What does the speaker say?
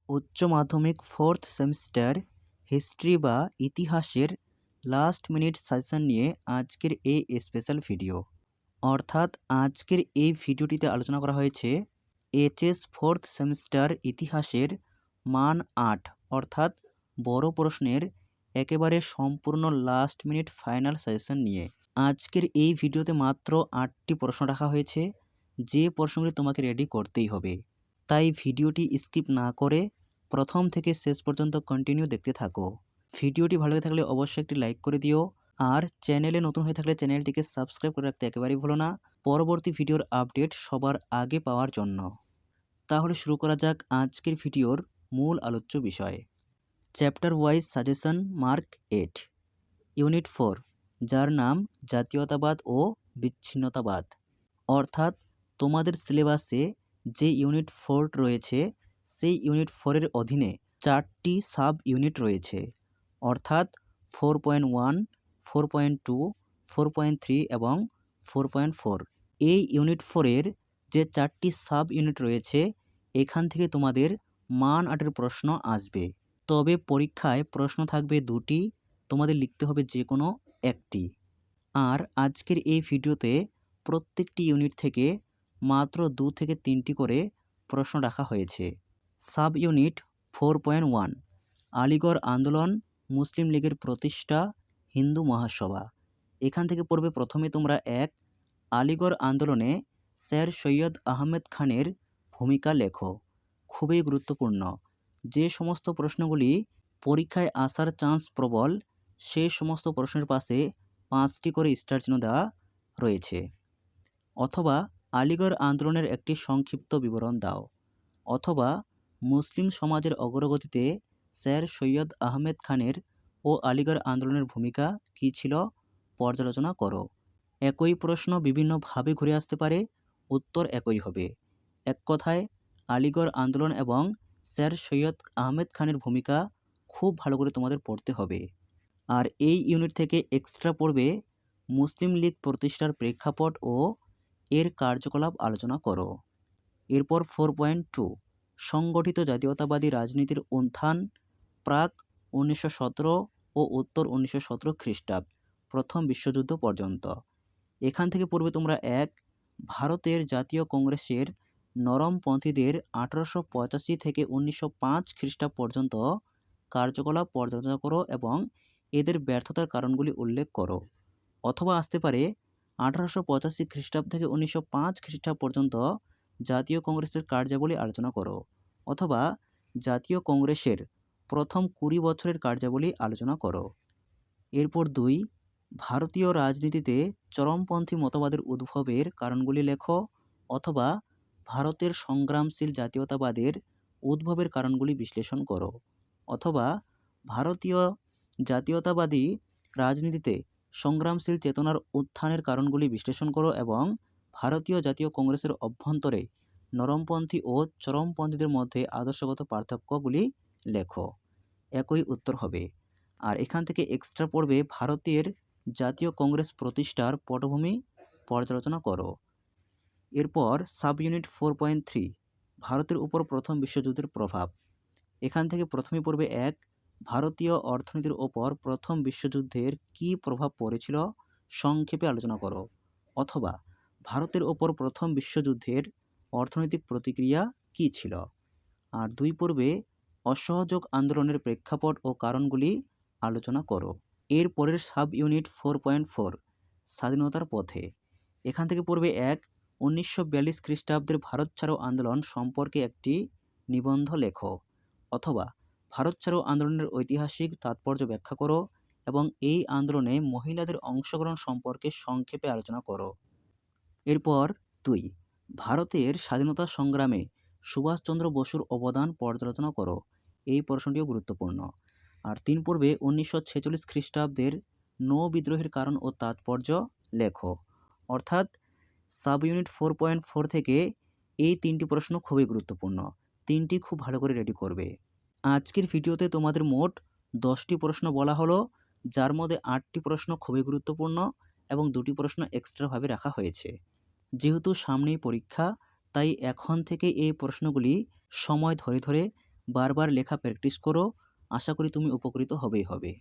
উচ্চ মাধ্যমিক fourth semester history বা ইতিহাসের লাস্ট মিনিট সাজেশন নিয়ে আজকের এই স্পেশাল ভিডিও। অর্থাৎ আজকের এই ভিডিওটিতে আলোচনা করা হয়েছে এইচএস ফোর্থ সেমিস্টার ইতিহাসের মান 8 অর্থাৎ বড় প্রশ্নের একেবারে সম্পূর্ণ লাস্ট মিনিট ফাইনাল সাজেশন নিয়ে। আজকের এই ভিডিওতে মাত্র 8টি প্রশ্ন রাখা হয়েছে, যে প্রশ্নগুলি তোমাকে রেডি করতেই হবে। তাই ভিডিওটি স্কিপ না করে প্রথম থেকে শেষ পর্যন্ত কন্টিনিউ দেখতে থাকো। ভিডিওটি ভালো লেগে থাকলে অবশ্যই একটি লাইক করে দিও, আর চ্যানেলে নতুন হয়ে থাকলে চ্যানেলটিকে সাবস্ক্রাইব করে রাখতে একেবারেই ভুলো না, পরবর্তী ভিডিওর আপডেট সবার আগে পাওয়ার জন্য। তাহলে শুরু করা যাক আজকের ভিডিওর মূল আলোচ্য বিষয়। Chapter wise suggestion mark 8, unit 4, যার নাম জাতীয়তাবাদ ও বিচ্ছিন্নতাবাদ। অর্থাৎ তোমাদের সিলেবাসে যে ইউনিট 4 রয়েছে সেই ইউনিট 4-এর অধীনে 4টি সাব ইউনিট রয়েছে, অর্থাৎ 4.1, 4.2, 4.3 এবং 4.4। এই ইউনিট 4-এর যে 4টি সাব ইউনিট রয়েছে এখান থেকে তোমাদের মান 8-এর প্রশ্ন আসবে। তবে পরীক্ষায় প্রশ্ন থাকবে 2টি, তোমাদের লিখতে হবে যে কোনো একটি। আর আজকের এই ভিডিওতে প্রত্যেকটি ইউনিট থেকে মাত্র 2 থেকে 3টি করে প্রশ্ন রাখা হয়েছে। সাব ইউনিট 4.1, আলিগড় আন্দোলন, মুসলিম লীগের প্রতিষ্ঠা, হিন্দু মহাসভা। এখান থেকে পড়বে প্রথমে তোমরা আলিগড় আন্দোলনে স্যার সৈয়দ আহমেদ খানের ভূমিকা লেখো। খুবই গুরুত্বপূর্ণ। যে সমস্ত প্রশ্নগুলি পরীক্ষায় আসার চান্স প্রবল সেই সমস্ত প্রশ্নের পাশে 5টি করে স্টার চিহ্ন দেওয়া রয়েছে। অথবা আলিগড় আন্দোলনের একটি সংক্ষিপ্ত বিবরণ দাও, অথবা মুসলিম সমাজের অগ্রগতিতে স্যার সৈয়দ আহমেদ খানের ও আলিগড় আন্দোলনের ভূমিকা কী ছিল পর্যালোচনা করো। একই প্রশ্ন বিভিন্নভাবে ঘুরে আসতে পারে, উত্তর একই হবে। এক কথায় আলিগড় আন্দোলন এবং স্যার সৈয়দ আহমেদ খানের ভূমিকা খুব ভালো করে তোমাদের পড়তে হবে। আর এই ইউনিট থেকে এক্সট্রা পড়বে মুসলিম লীগ প্রতিষ্ঠার প্রেক্ষাপট ও এর কার্যকলাপ আলোচনা করো। এরপর 4.2, সংগঠিত জাতীয়তাবাদী রাজনীতির উত্থান প্রাক 1917 ও উত্তর 1917 খ্রিস্টাব্দ, প্রথম বিশ্বযুদ্ধ পর্যন্ত। এখান থেকে পড়বে তোমরা ভারতের জাতীয় কংগ্রেসের নরমপন্থীদের 1885 থেকে 1905 খ্রিস্টাব্দ পর্যন্ত কার্যকলাপ পর্যালোচনা করো এবং এদের ব্যর্থতার কারণগুলি উল্লেখ করো। অথবা আসতে পারে 1885 খ্রিস্টাব্দ থেকে 1905 খ্রিস্টাব্দ পর্যন্ত জাতীয় কংগ্রেসের কার্যাবলী আলোচনা করো, অথবা জাতীয় কংগ্রেসের প্রথম 20 বছরের কার্যাবলী আলোচনা করো। এরপর 2, ভারতীয় রাজনীতিতে চরমপন্থী মতবাদের উদ্ভবের কারণগুলি লেখো, অথবা ভারতের সংগ্রামশীল জাতীয়তাবাদের উদ্ভবের কারণগুলি বিশ্লেষণ করো, অথবা ভারতীয় জাতীয়তাবাদী রাজনীতিতে সংগ্রামশীল চেতনার উত্থানের কারণগুলি বিশ্লেষণ করো এবং ভারতীয় জাতীয় কংগ্রেসের অভ্যন্তরে নরমপন্থী ও চরমপন্থীদের মধ্যে আদর্শগত পার্থক্যগুলি লেখো। একই উত্তর হবে। আর এখান থেকে এক্সট্রা পড়বে ভারতের জাতীয় কংগ্রেস প্রতিষ্ঠার পটভূমি পর্যালোচনা করো। এরপর সাব ইউনিট 4.3, ভারতের উপর প্রথম বিশ্বযুদ্ধের প্রভাব। এখান থেকে প্রথমে পড়বে ভারতীয় অর্থনীতির ওপর প্রথম বিশ্বযুদ্ধের কী প্রভাব পড়েছিল সংক্ষেপে আলোচনা করো, অথবা ভারতের ওপর প্রথম বিশ্বযুদ্ধের অর্থনৈতিক প্রতিক্রিয়া কী ছিল। আর 2 পড়বে অসহযোগ আন্দোলনের প্রেক্ষাপট ও কারণগুলি আলোচনা করো। এর পরের সাব ইউনিট 4.4, স্বাধীনতার পথে। এখান থেকে পড়বে 1942 খ্রিস্টাব্দের ভারত ছাড়ো আন্দোলন সম্পর্কে একটি নিবন্ধ লেখো, অথবা ভারত ছাড়ো আন্দোলনের ঐতিহাসিক তাৎপর্য ব্যাখ্যা করো এবং এই আন্দোলনে মহিলাদের অংশগ্রহণ সম্পর্কে সংক্ষেপে আলোচনা করো। এরপর 2, ভারতের স্বাধীনতা সংগ্রামে সুভাষচন্দ্র বসুর অবদান পর্যালোচনা করো। এই প্রশ্নটিও গুরুত্বপূর্ণ। আর 3 পড়বে 1946 খ্রিস্টাব্দের নৌ বিদ্রোহের কারণ ও তাৎপর্য লেখো। অর্থাৎ সাব ইউনিট 4.4 থেকে এই 3টি প্রশ্ন খুবই গুরুত্বপূর্ণ। 3টি খুব ভালো করে রেডি করবে। আজকের ভিডিওতে তোমাদের মোট 10টি প্রশ্ন বলা হলো, যার মধ্যে 8টি প্রশ্ন খুবই গুরুত্বপূর্ণ এবং 2টি প্রশ্ন এক্সট্রাভাবে রাখা হয়েছে। যেহেতু সামনেই পরীক্ষা, তাই এখন থেকে এই প্রশ্নগুলি সময় ধরে ধরে বারবার লেখা প্র্যাকটিস করো, আশা করি তুমি উপকৃত হবেই হবে।